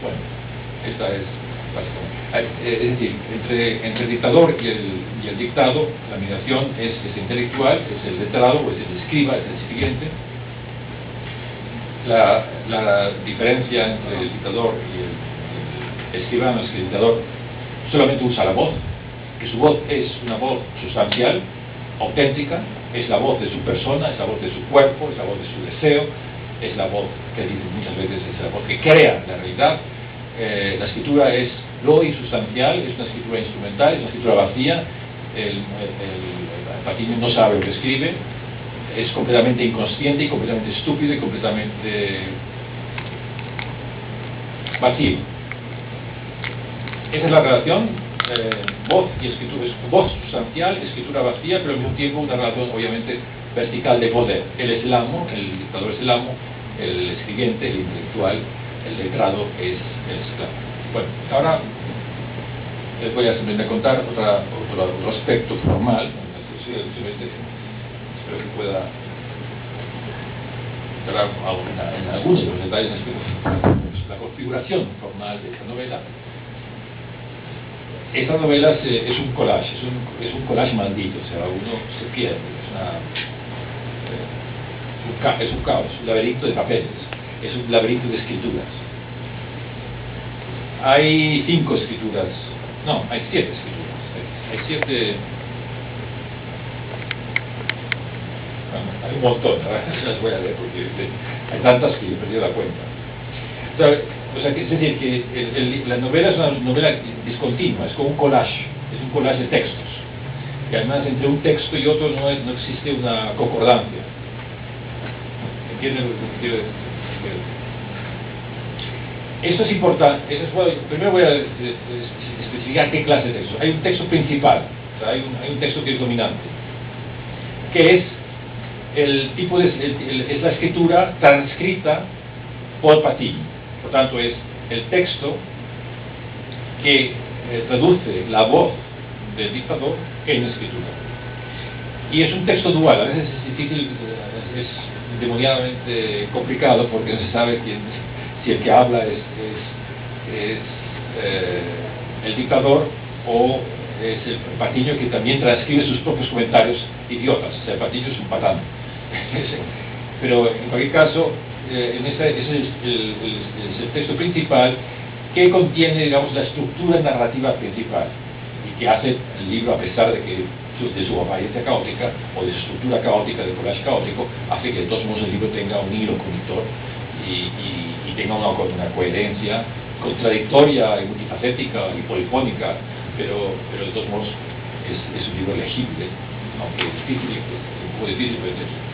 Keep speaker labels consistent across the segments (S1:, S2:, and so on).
S1: Bueno, esta es básicamente. Es decir, entre el dictador y el dictado, la mediación es intelectual, es el letrado, o es el escriba, es el siguiente. La diferencia entre el dictador y el escribano es que el dictador solamente usa la voz, que su voz es una voz sustancial, auténtica, es la voz de su persona, es la voz de su cuerpo, es la voz de su deseo, es la voz que dicen muchas veces, es la voz que crea la realidad. La escritura es lo insustancial, es una escritura instrumental, es una escritura vacía. El Patiño no sabe lo que escribe, es completamente inconsciente y completamente estúpido y completamente vacío. Esa es la relación, voz y escritura, es voz sustancial, escritura vacía, pero al mismo tiempo una relación obviamente vertical de poder. Él es el amo, el dictador es el amo, el escribiente, el intelectual, el letrado es el esclavo. Bueno, ahora les voy a simplemente contar otro aspecto formal. Espero que pueda entrar en algunos de los detalles. La configuración formal de esta novela. Esta novela es un collage, es un collage maldito, o sea, uno se pierde, es un caos, un laberinto de papeles, es un laberinto de escrituras. Hay 5 escrituras, no, hay 7 escrituras, hay 7, bueno, hay un montón, no las voy a leer porque hay tantas que he perdido la cuenta. O sea, es decir, que la novela es una novela discontinua, es como un collage de textos. Y además entre un texto y otro no existe una concordancia. ¿Entienden lo que quiero decir? Esto es importante. Primero voy a especificar qué clase de texto. Hay un texto principal, o sea, hay un texto que es dominante, que es el tipo es la escritura transcrita por Patiño. Por tanto, es el texto que traduce la voz del dictador en escritura. Y es un texto dual, a veces es difícil, es demoniadamente complicado porque no se sabe si el que habla es el dictador o es el Patiño, que también transcribe sus propios comentarios idiotas. O sea, el Patiño es un patán. Pero en cualquier caso, ese es el texto principal que contiene, digamos, la estructura narrativa principal y que hace el libro, a pesar de su apariencia caótica o de su estructura caótica, de collage caótico, hace que de todos modos el libro tenga un hilo conductor y tenga una coherencia contradictoria y multifacética y polifónica, pero de todos modos es un libro legible, aunque es difícil, un poco difícil, pero es.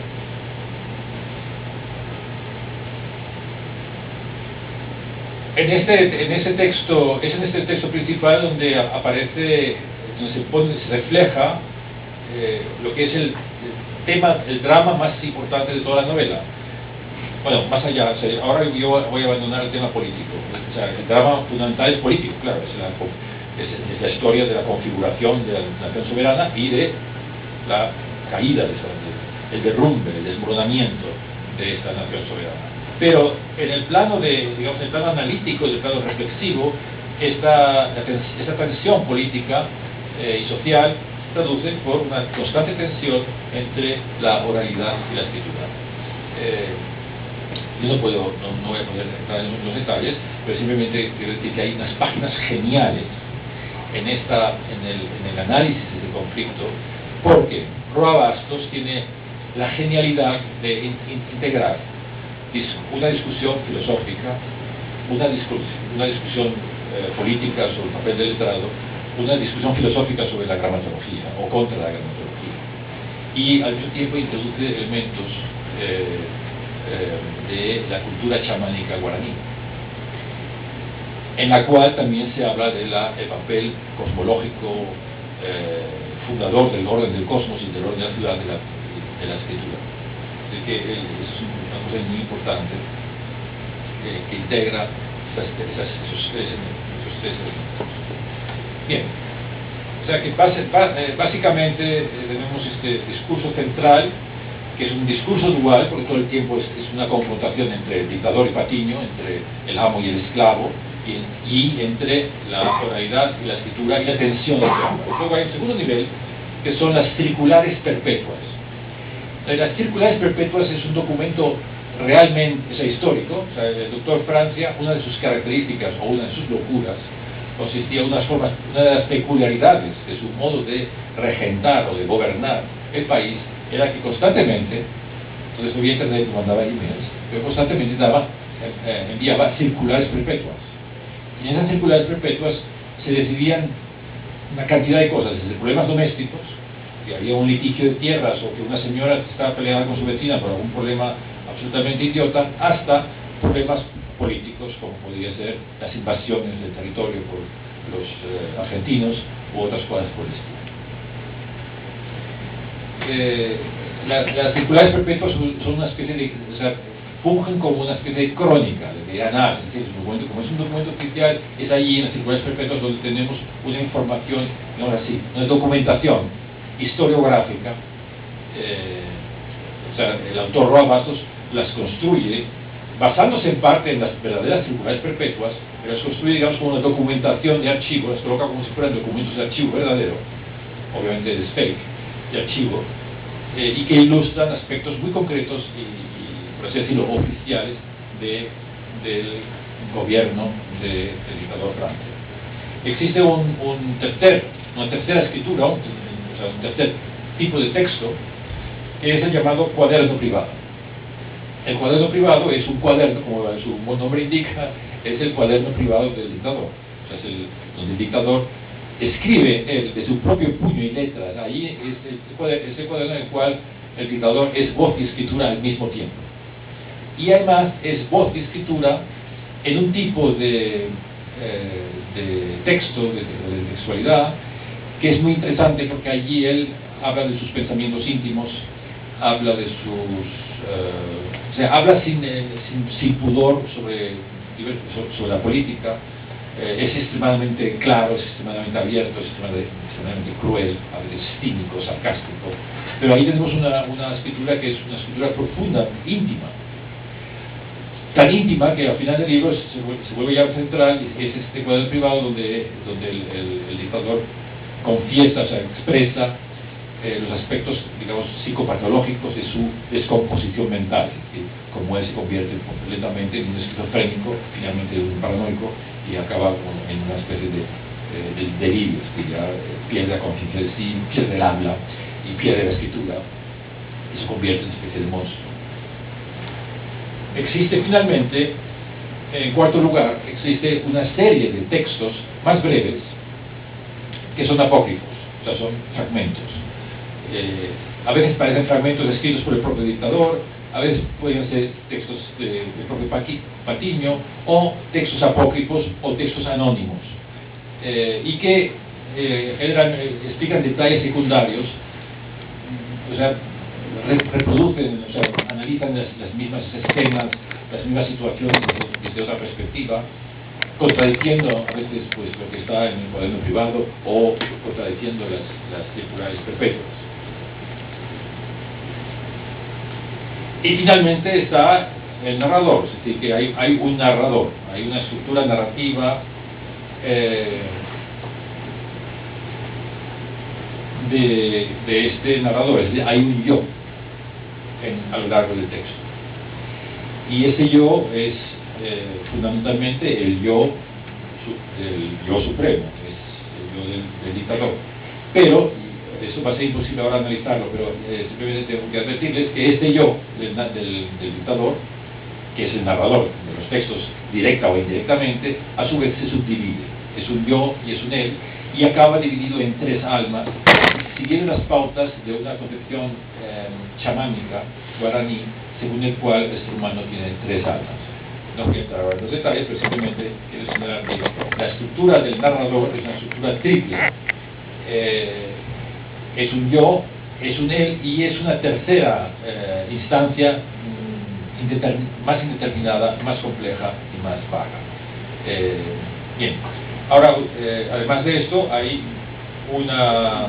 S1: En este texto principal donde aparece, donde se refleja lo que es el drama más importante de toda la novela. Bueno, más allá, o sea, ahora yo voy a abandonar el tema político. O sea, el drama fundamental es político, claro, es la historia de la configuración de la nación soberana y de la caída el derrumbe, el desmoronamiento de esta nación soberana. Pero en el plano digamos, el plano analítico, el plano reflexivo, esta tensión política y social se traduce por una constante tensión entre la oralidad y la escritura. Yo no voy a poder entrar en los detalles, pero simplemente quiero decir que hay unas páginas geniales en el análisis de este conflicto, porque Roa Bastos tiene la genialidad de integrar una discusión filosófica, una discusión política sobre el papel del letrado, una discusión filosófica sobre la gramatología o contra la gramatología, y al mismo tiempo introduce elementos de la cultura chamánica guaraní, en la cual también se habla del papel cosmológico fundador del orden del cosmos y del orden de la ciudad de la escritura. Así que es una cosa muy importante que integra esos tres elementos. Bien, o sea que básicamente tenemos este discurso central, que es un discurso dual, porque todo el tiempo es una confrontación entre el dictador y Patiño, entre el amo y el esclavo, y entre la oralidad y la escritura y la tensión entre ambas. Luego hay un segundo nivel, que son las circulares perpetuas. Las circulares perpetuas es un documento realmente, histórico. O sea, el doctor Francia, una de sus características o una de sus locuras consistía en una de las peculiaridades de su modo de regentar o de gobernar el país era que constantemente, entonces no había internet, no mandaba emails, pero constantemente enviaba circulares perpetuas. Y en esas circulares perpetuas se decidían una cantidad de cosas, desde problemas domésticos, que había un litigio de tierras o que una señora estaba peleando con su vecina por algún problema absolutamente idiota, hasta problemas políticos, como podría ser las invasiones del territorio por los argentinos u otras cosas por el estilo. Las circulares perpetuas son una especie de, o sea, fungen como una especie de crónica, de análisis, es un documento, como es un documento oficial, es allí en las circulares perpetuas donde tenemos una información, digamos así, una documentación historiográfica. O sea, el autor Roa Bastos las construye basándose en parte en las verdaderas circulares perpetuas, pero las construye, digamos, como una documentación de archivo, las coloca como si fueran documentos de archivo verdadero, obviamente es fake, de archivo, y que ilustran aspectos muy concretos y por así decirlo, oficiales del gobierno del dictador Francia. Existe una tercera escritura, o sea, un tercer tipo de texto, que es el llamado cuaderno privado. El cuaderno privado es un cuaderno, como su nombre indica, es el cuaderno privado del dictador. O sea, es donde el dictador escribe él de su propio puño y letras. Ahí es el cuaderno en el cual el dictador es voz y escritura al mismo tiempo. Y además es voz y escritura en un tipo de texto, de textualidad, que es muy interesante porque allí él habla de sus pensamientos íntimos, habla de o sea, habla sin pudor sobre la política, es extremadamente claro, es extremadamente abierto, es extremadamente cruel, a veces cínico, sarcástico, pero ahí tenemos una escritura que es una escritura profunda, íntima, tan íntima que al final del libro se vuelve ya central, y es este cuaderno privado donde el dictador confiesa, o sea, expresa los aspectos, digamos, psicopatológicos de su descomposición mental, que como él se convierte lentamente en un esquizofrénico, finalmente en un paranoico, y acaba en una especie de delirios, que ya pierde la conciencia de sí, pierde el habla y pierde la escritura y se convierte en una especie de monstruo. Existe finalmente, en cuarto lugar, existe una serie de textos más breves que son apócrifos, o sea, son fragmentos. A veces parecen fragmentos escritos por el propio dictador, a veces pueden ser textos del propio Patiño, o textos apócrifos o textos anónimos, y que explican detalles secundarios, o sea, reproducen, o sea, analizan las mismas escenas, las mismas situaciones desde otra perspectiva, contradiciendo a veces pues lo que está en el cuaderno privado o contradiciendo las circulares perpetuas. Y finalmente está el narrador, es decir, que hay un narrador, hay una estructura narrativa de este narrador, es decir, hay un yo a lo largo del texto. Y ese yo es fundamentalmente el yo supremo, es el yo del dictador. Pero, eso va a ser imposible ahora analizarlo, pero simplemente tengo que advertirles que este yo del dictador, que es el narrador de los textos directa o indirectamente, a su vez se subdivide. Es un yo y es un él, y acaba dividido en tres almas, siguiendo las pautas de una concepción chamánica guaraní, según el cual el ser humano tiene tres almas. No voy a entrar ahora en los detalles, pero simplemente quiero señalar que la estructura del narrador es una estructura triple. Es un yo, es un él y es una tercera instancia más indeterminada, más compleja y más vaga. Bien, ahora, además de esto, hay una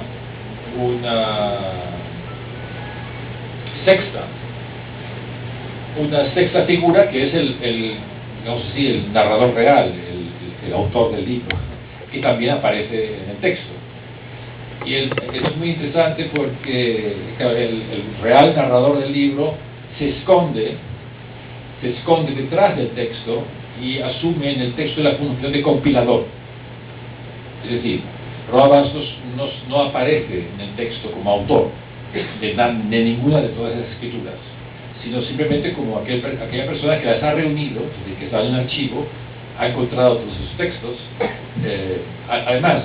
S1: sexta figura que es digamos así, el narrador real, el autor del libro, que también aparece en el texto. Y eso es muy interesante porque el real narrador del libro se esconde detrás del texto y asume en el texto la función de compilador. Es decir, Roa Bastos no aparece en el texto como autor de ninguna de todas las escrituras, sino simplemente como aquella persona que las ha reunido, es decir, que está en un archivo, ha encontrado todos esos textos. Además,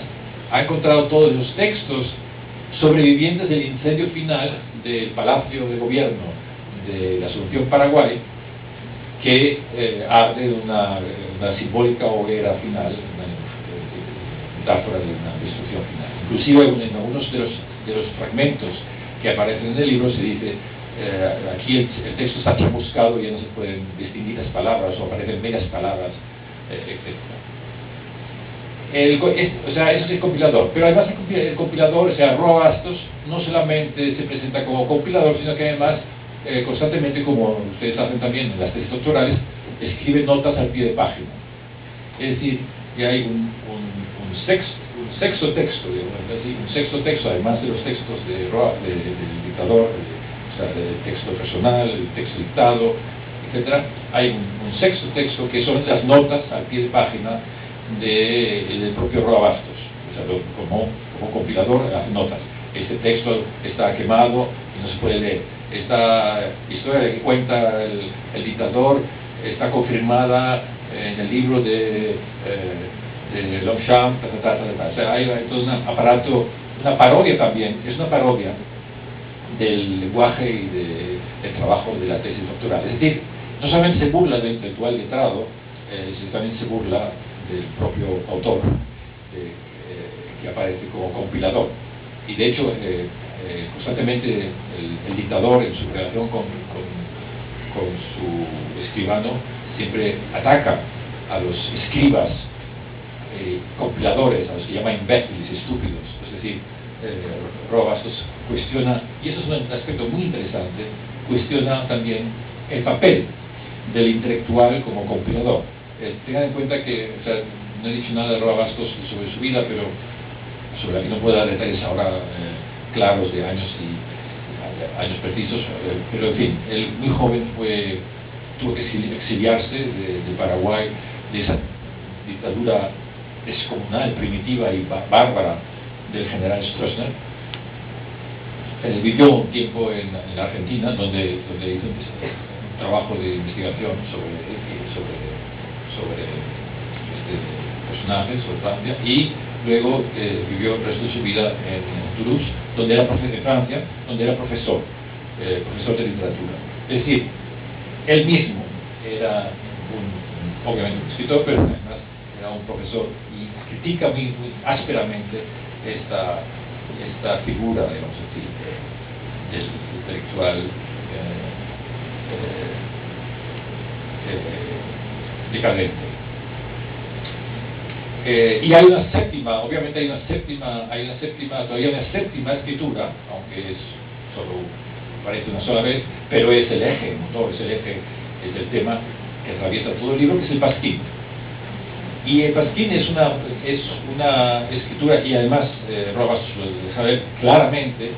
S1: ha encontrado todos los textos sobrevivientes del incendio final del Palacio de Gobierno de la Asunción, Paraguay, que arde una simbólica hoguera final, una metáfora de una destrucción final. Inclusive en algunos de los fragmentos que aparecen en el libro se dice, aquí el texto está chamuscado y ya no se pueden distinguir las palabras, o aparecen medias palabras, etc. O sea, eso es el compilador, pero además el compilador, o sea, Roa Bastos, no solamente se presenta como compilador, sino que además constantemente, como ustedes hacen también en las tesis doctorales, escribe notas al pie de página. Es decir, que hay un sexto texto, un sexto texto, además de los textos del dictador, o sea, del texto personal, el texto dictado, etc. Hay un sexto texto que son las notas al pie de página del propio Roa Bastos, o sea, como compilador hace notas. Este texto está quemado y no se puede leer. Esta historia que cuenta el dictador está confirmada en el libro de Longchamp, o sea, hay todo un aparato, una parodia también, es una parodia del lenguaje y del trabajo de la tesis doctoral. Es decir, no solamente se burla del intelectual letrado, sino también se burla del propio autor que aparece como compilador. Y de hecho, constantemente el dictador, en su relación con su escribano, siempre ataca a los escribas compiladores, a los que llama imbéciles, estúpidos. Es decir, Roa Bastos cuestiona, y eso es un aspecto muy interesante, cuestiona también el papel del intelectual como compilador. Tengan en cuenta que, o sea, no he dicho nada de Roa Bastos sobre su vida, pero sobre la que no puedo dar detalles ahora claros de años precisos, pero en fin, él muy joven tuvo que exiliarse de Paraguay, de esa dictadura descomunal, primitiva y bárbara del general Stroessner. Vivió un tiempo en la Argentina, donde hizo un trabajo de investigación sobre este personaje, sobre Francia, y luego vivió el resto de su vida en Toulouse, donde era profesor de Francia, donde era profesor de literatura. Es decir, él mismo era obviamente un escritor, pero además era un profesor y critica muy ásperamente esta figura, digamos así, del intelectual decadente. Y hay una séptima, obviamente hay una séptima escritura, aunque parece una sola vez, pero es el eje, el motor, es el tema que atraviesa todo el libro, que es el Pasquín. Y el Pasquín es una escritura, y además Roa Bastos lo deja ver claramente,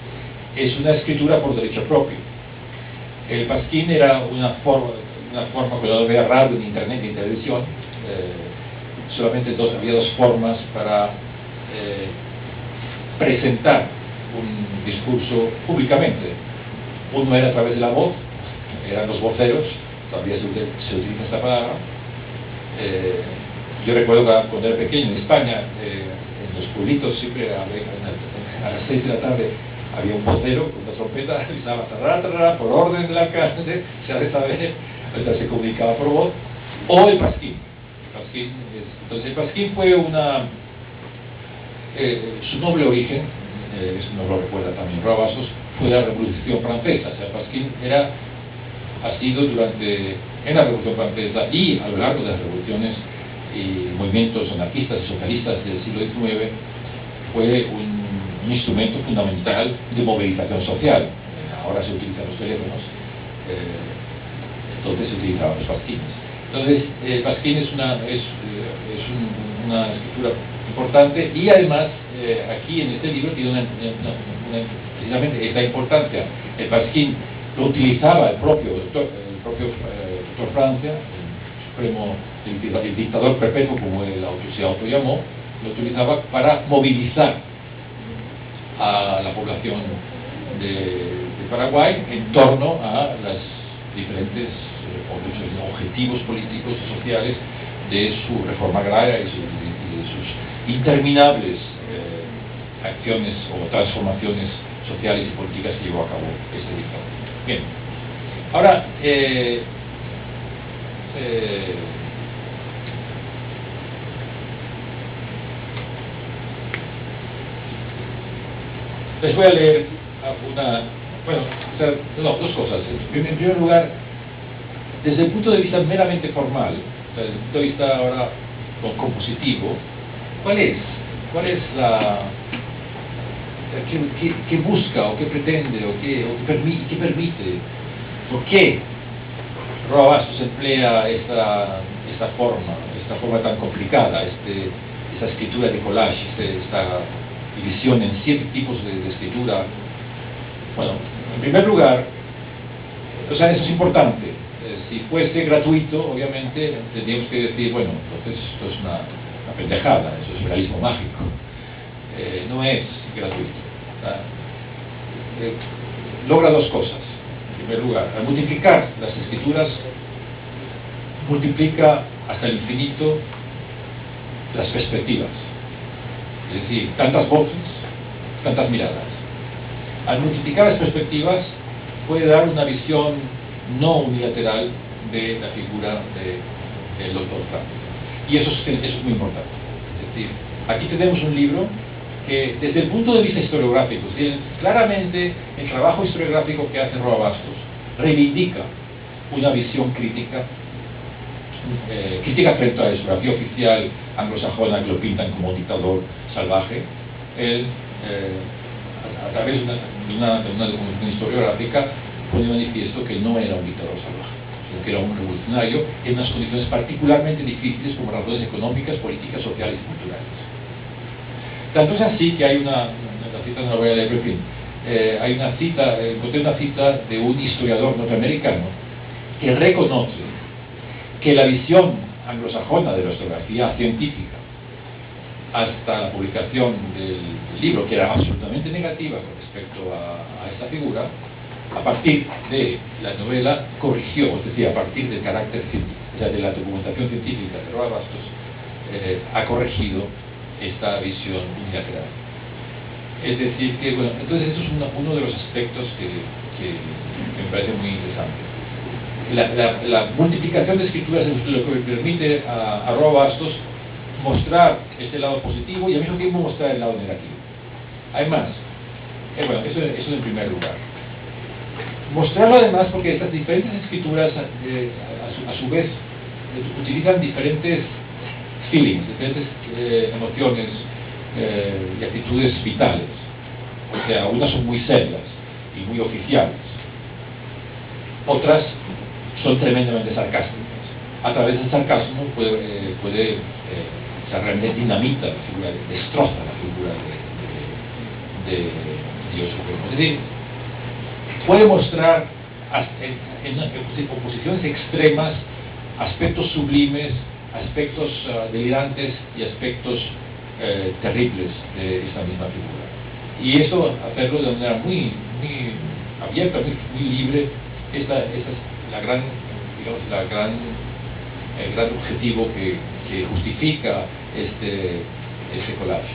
S1: es una escritura por derecho propio. El Pasquín era una forma cuando había radio, en internet y en televisión, solamente había dos formas para presentar un discurso públicamente. Uno era a través de la voz, eran los voceros, todavía se utiliza esta palabra. Yo recuerdo que cuando era pequeño en España, en los pueblitos siempre a las 6 de la tarde había un vocero con una trompeta, avisaba tarara, por orden del alcalde, se ha de saber, se comunicaba por voz, o el Pasquín. Entonces el Pasquín fue su noble origen, eso nos lo recuerda también Roa Bastos, fue la Revolución Francesa. O sea, el Pasquín ha sido en la Revolución Francesa y a lo largo de las revoluciones y movimientos anarquistas y socialistas del siglo XIX, fue un instrumento fundamental de movilización social. Ahora se utilizan los teléfonos, entonces se utilizaban los pasquines. Entonces, el pasquín es un escritura importante, y además aquí en este libro tiene precisamente esta importancia. El Pasquín lo utilizaba el propio doctor Francia, el dictador perpetuo, como él se autollamó, lo utilizaba para movilizar a la población de Paraguay en torno a las diferentes objetivos políticos y sociales de su reforma agraria y de sus interminables acciones o transformaciones sociales y políticas que llevó a cabo este dictador. Bien, ahora les voy a leer dos cosas. En primer lugar, desde el punto de vista meramente formal, desde el punto de vista ahora compositivo, ¿cuál es qué busca o qué pretende o qué permite, por qué Roa Bastos emplea esta forma tan complicada, esta escritura de collage, esta división en 7 tipos de escritura? Bueno, en primer lugar, eso es importante. Si fuese gratuito, obviamente tendríamos que decir, bueno, entonces esto es una pendejada, eso es realismo mágico. No es gratuito. Logra dos cosas. En primer lugar, al multiplicar las escrituras, multiplica hasta el infinito las perspectivas. Es decir, tantas voces, tantas miradas. Al multiplicar las perspectivas, puede dar una visión no unilateral de la figura del doctor Franco. Y eso es muy importante. Es decir, aquí tenemos un libro que, desde el punto de vista historiográfico, claramente el trabajo historiográfico que hace Roa Bastos reivindica una visión crítica frente a la historiografía oficial anglosajona, que lo pintan como un dictador salvaje. Él, a través de una documentación historiográfica, pone de manifiesto que no era un dictador salvaje, sino que era un revolucionario en unas condiciones particularmente difíciles por razones económicas, políticas, sociales y culturales. Tanto es así que hay la cita no la voy a leer, pero en fin, encontré una cita de un historiador norteamericano que reconoce que la visión anglosajona de la historiografía científica hasta la publicación del libro, que era absolutamente negativa con respecto a esta figura, a partir de la novela corrigió, es decir, a partir del carácter científico, o sea, de la documentación científica de Roa Bastos, ha corregido esta visión unilateral. Es decir, que, bueno, entonces eso es uno de los aspectos que me parece muy interesante. La multiplicación de escrituras es lo que permite a Roa Bastos mostrar este lado positivo y al mismo tiempo mostrar el lado negativo. Además, bueno, eso en primer lugar. Mostrarlo además porque estas diferentes escrituras a su vez utilizan diferentes feelings, diferentes emociones y actitudes vitales. O sea, unas son muy serias y muy oficiales, otras son tremendamente sarcásticas. A través del sarcasmo realmente dinamita la figura, destroza la figura de Dios Supremo. Es decir, puede mostrar en oposiciones extremas aspectos sublimes, aspectos delirantes y aspectos terribles de esta misma figura. Y eso, hacerlo de manera muy abierta, muy libre, es el gran objetivo que justifica este collage.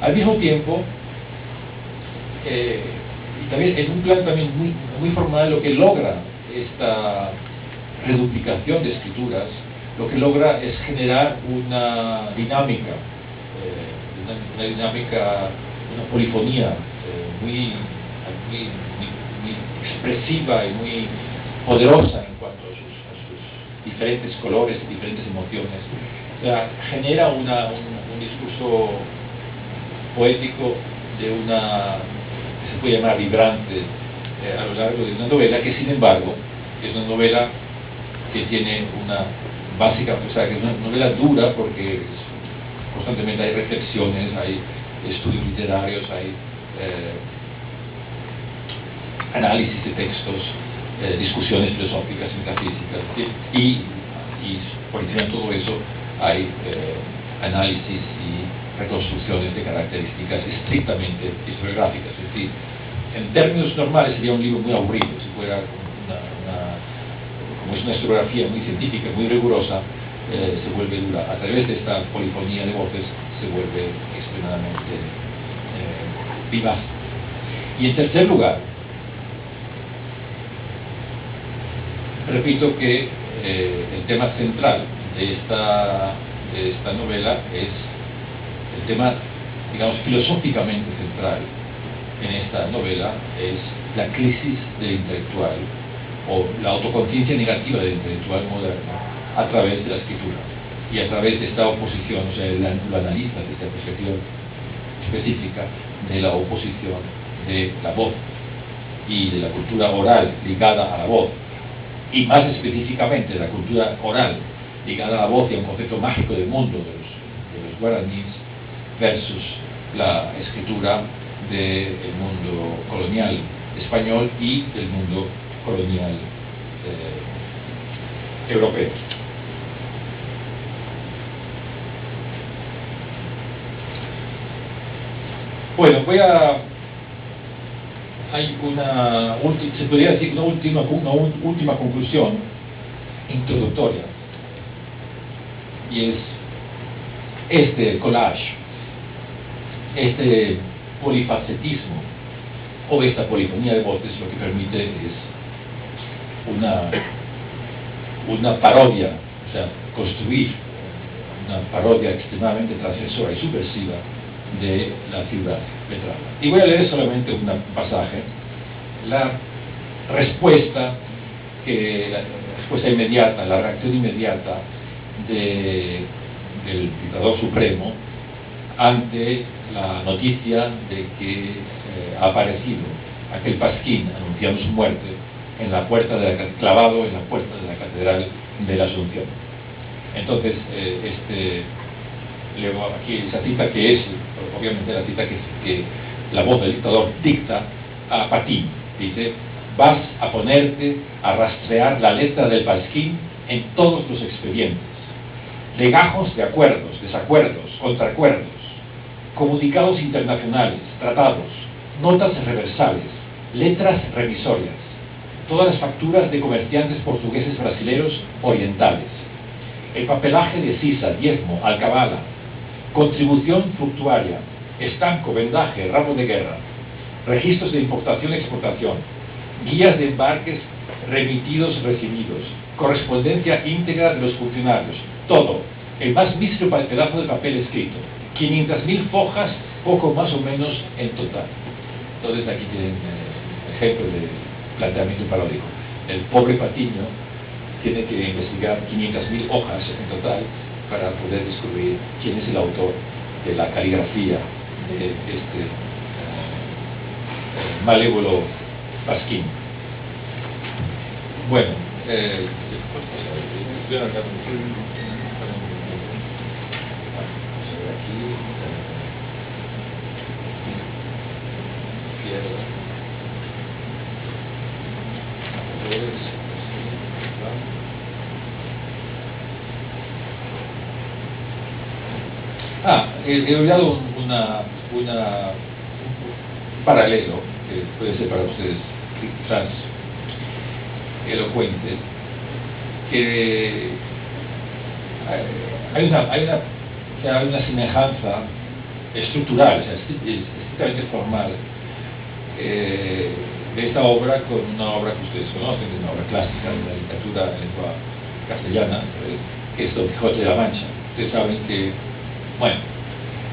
S1: Al mismo tiempo, y también en un plan también muy formal, lo que logra esta reduplicación de escrituras, lo que logra es generar una dinámica, una polifonía muy expresiva y muy poderosa en cuanto a sus diferentes colores y diferentes emociones. O sea, genera un discurso poético que se puede llamar vibrante a lo largo de una novela que, sin embargo, es una novela que tiene una básica, o sea, que es una novela dura porque constantemente hay reflexiones, hay estudios literarios, hay análisis de textos, discusiones filosóficas, metafísicas, y por encima de todo eso hay análisis y reconstrucciones de características estrictamente historiográficas. Es decir, en términos normales sería un libro muy aburrido si fuera como es una historiografía muy científica, muy rigurosa, se vuelve dura. A través de esta polifonía de voces se vuelve extremadamente vivaz. Y en tercer lugar, repito que el tema central de esta novela es el tema, digamos, filosóficamente central en esta novela es la crisis del intelectual o la autoconciencia negativa del intelectual moderno a través de la escritura y a través de esta oposición, o sea, lo analiza desde esta perspectiva específica de la oposición de la voz y de la cultura oral ligada a la voz, y más específicamente de la cultura oral ligada a la voz y a un concepto mágico del mundo de los guaraníes versus la escritura del mundo colonial español y del mundo colonial europeo. Bueno, hay se podría decir una última conclusión introductoria, y es este collage, este polifacetismo o esta polifonía de voces lo que permite es una parodia, o sea, construir una parodia extremadamente transgresora y subversiva de la ciudad letrada. Y voy a leer solamente un pasaje, la respuesta inmediata, la reacción inmediata del dictador supremo ante la noticia de que ha aparecido aquel pasquín anunciando su muerte en la puerta clavado en la puerta de la Catedral de la Asunción. Entonces, leo aquí esa cita que es, obviamente, la cita que la voz del dictador dicta a Patiño. Dice: vas a ponerte a rastrear la letra del pasquín en todos los expedientes, legajos de acuerdos, desacuerdos, contraacuerdos, comunicados internacionales, tratados, notas reversales, letras remisorias, todas las facturas de comerciantes portugueses, brasileros, orientales, el papelaje de sisa, diezmo, alcabala, contribución fructuaria, estanco, vendaje, ramo de guerra, registros de importación y exportación, guías de embarques remitidos, recibidos, correspondencia íntegra de los funcionarios, todo, el más mísero pedazo de papel escrito, 500.000 fojas, poco más o menos en total. Entonces aquí tienen ejemplo de planteamiento paródico. El pobre Patiño tiene que investigar 500.000 hojas en total para poder descubrir quién es el autor de la caligrafía de este malévolo pasquín. Bueno, he olvidado un paralelo que puede ser para ustedes quizás elocuente, que hay una semejanza estructural, o sea, estrictamente formal, de esta obra con una obra que ustedes conocen, una obra clásica de la literatura en lengua castellana, que es Don Quijote de la Mancha. Ustedes saben que, bueno,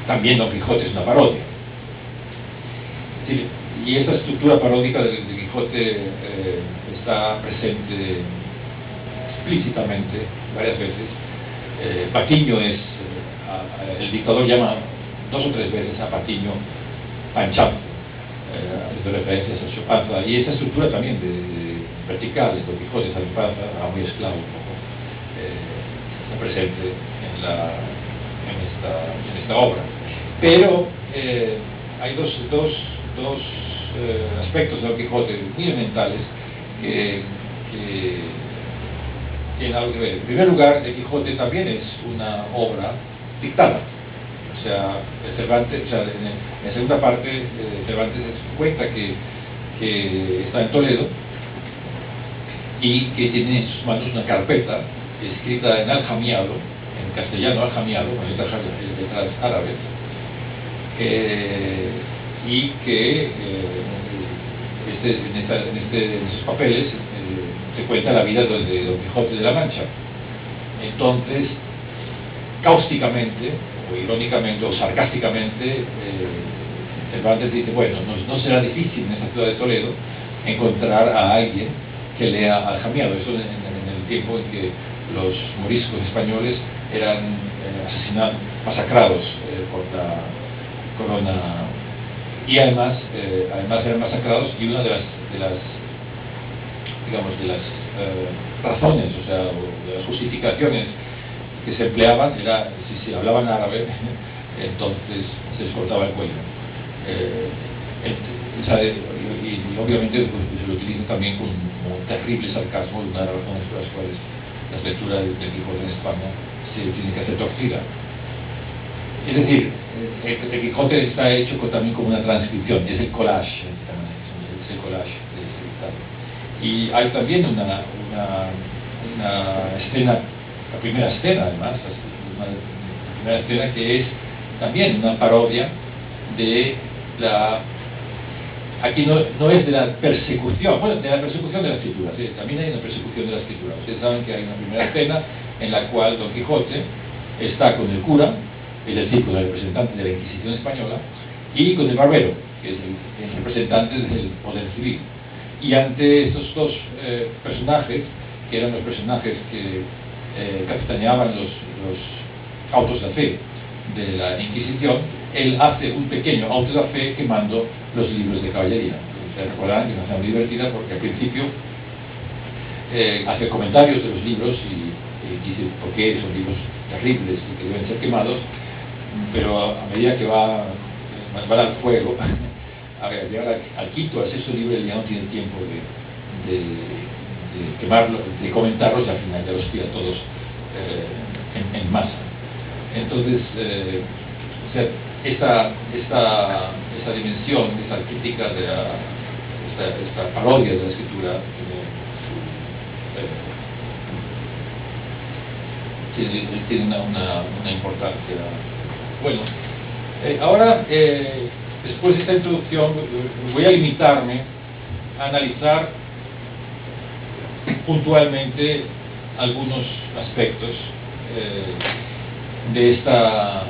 S1: también Don Quijote es una parodia. Sí, y esta estructura paródica de Quijote está presente explícitamente varias veces. Patiño el dictador llama 2 o 3 veces a Patiño Panchanzo, haciendo referencias a su panza, y esa estructura también de vertical de Don Quijote a mi panza, a muy esclavo un poco, está presente en esta en esta obra. Pero hay dos aspectos de Don Quijote muy elementales que tienen algo que ver. En primer lugar, el Quijote también es una obra dictada. O sea, Cervantes, o sea, en la segunda parte, Cervantes cuenta que está en Toledo y que tiene en sus manos una carpeta escrita en aljamiado, en castellano aljamiado, con letras árabes, y que en esos papeles se cuenta la vida de Don Quijote de la Mancha. Entonces, cáusticamente, o irónicamente, o sarcásticamente, Cervantes dice, bueno, no será difícil en esta ciudad de Toledo encontrar a alguien que lea aljamiado. Eso en el tiempo en que los moriscos españoles eran asesinados, masacrados por la corona, y además eran masacrados, y una de las razones, o sea, de las justificaciones que se empleaban era, si hablaban árabe, entonces se les cortaba el cuello. Y obviamente pues, se lo utiliza también con un terrible sarcasmo, una de las razones por las cuales las lecturas de Quijote en España se tienen que hacer torcida. Es decir, el Quijote está hecho también como una transcripción, es el collage, es el collage de este dictado. Y hay también una escena, la primera escena además, la primera escena que es también una parodia de aquí no es de la persecución, bueno, de la persecución de la escritura, sí, también hay una persecución de la escritura. Ustedes saben que hay una primera escena en la cual Don Quijote está con el cura, es decir, con el representante de la Inquisición española, y con el barbero, que es el representante del poder civil. Y ante estos dos personajes, que eran los personajes que capitaneaban los autos de fe de la Inquisición, él hace un pequeño auto de fe quemando los libros de caballería. Ustedes recordarán que es una escena muy divertida porque al principio hace comentarios de los libros y dice por qué son libros terribles y que deben ser quemados, pero a medida que van al fuego, a llegar al quinto, al sexto libro, él ya no tiene tiempo de quemarlos, de comentarlos, y al final ya los tira todos en masa. Entonces, o sea, esta dimensión, esta crítica de esta parodia de la escritura tiene una importancia. Bueno, ahora, después de esta introducción, voy a limitarme a analizar puntualmente algunos aspectos de esta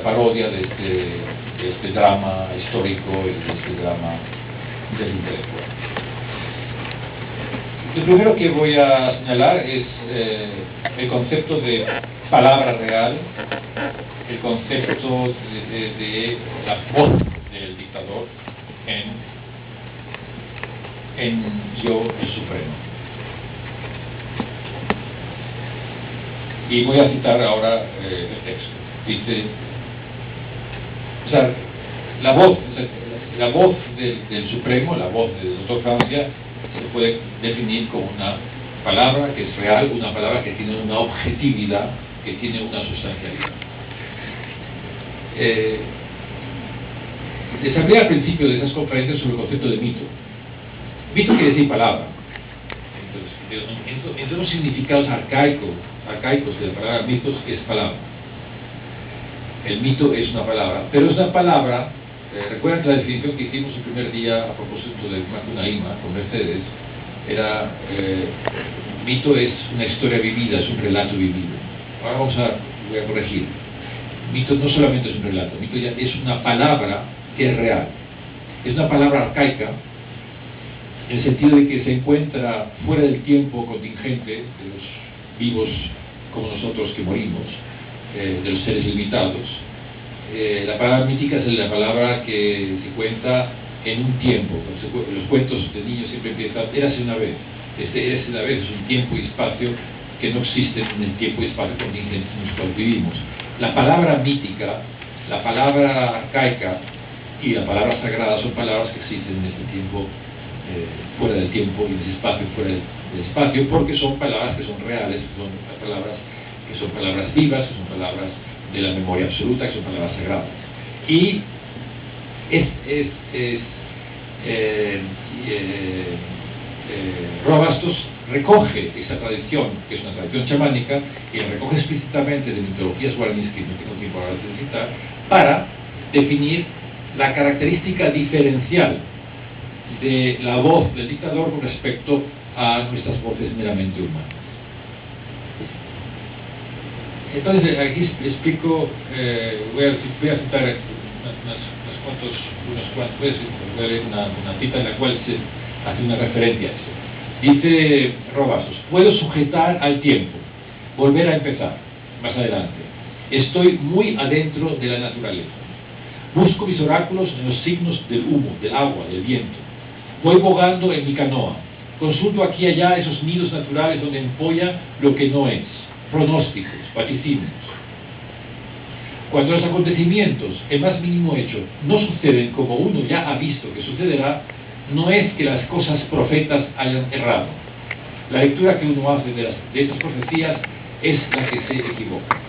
S1: parodia, de este drama histórico y de este drama del intelectual. Lo primero que voy a señalar es el concepto de palabra real, el concepto de la voz del dictador en Yo el Supremo. Y voy a citar ahora el texto. Dice, o sea, la voz del Supremo, la voz del doctor Francia, se puede definir como una palabra que es real, una palabra que tiene una objetividad, que tiene una sustancialidad. Les hablé al principio de esas conferencias sobre el concepto de mito. Mito quiere decir palabra. Entonces, entre los significados arcaicos de la palabra mitos es palabra. El mito es una palabra, pero es una palabra. Recuerden la definición que hicimos el primer día a propósito del Macunaíma con Mercedes. Era mito es una historia vivida, es un relato vivido. Ahora voy a corregir. Mito no solamente es un relato, mito ya es una palabra que es real. Es una palabra arcaica en el sentido de que se encuentra fuera del tiempo contingente de los vivos como nosotros que morimos, de los seres limitados. La palabra mítica es la palabra que se cuenta en un tiempo. Los cuentos de niños siempre empiezan, érase una vez. Érase una vez es un tiempo y espacio que no existen en el tiempo y espacio contingente en los cuales vivimos. La palabra mítica, la palabra arcaica y la palabra sagrada son palabras que existen en este tiempo, fuera del tiempo, y en ese espacio fuera del espacio, porque son palabras que son reales, que son palabras vivas, que son palabras de la memoria absoluta, que son palabras sagradas. Y Roa Bastos recoge esta tradición, que es una tradición chamánica, y la recoge explícitamente de mitologías guaraníes que no tengo tiempo ahora de citar, para definir la característica diferencial de la voz del dictador con respecto a nuestras voces meramente humanas. Entonces, aquí explico, voy a citar unos cuantos veces, voy a leer una cita en la cual se hace una referencia a eso. Dice Roa Bastos: puedo sujetar al tiempo, volver a empezar, más adelante. Estoy muy adentro de la naturaleza. Busco mis oráculos en los signos del humo, del agua, del viento. Voy bogando en mi canoa. Consulto aquí y allá esos nidos naturales donde empolla lo que no es, pronósticos, vaticinios. Cuando los acontecimientos, el más mínimo hecho, no suceden como uno ya ha visto que sucederá, no es que las cosas profetas hayan errado. La lectura que uno hace de estas profecías es la que se equivoca.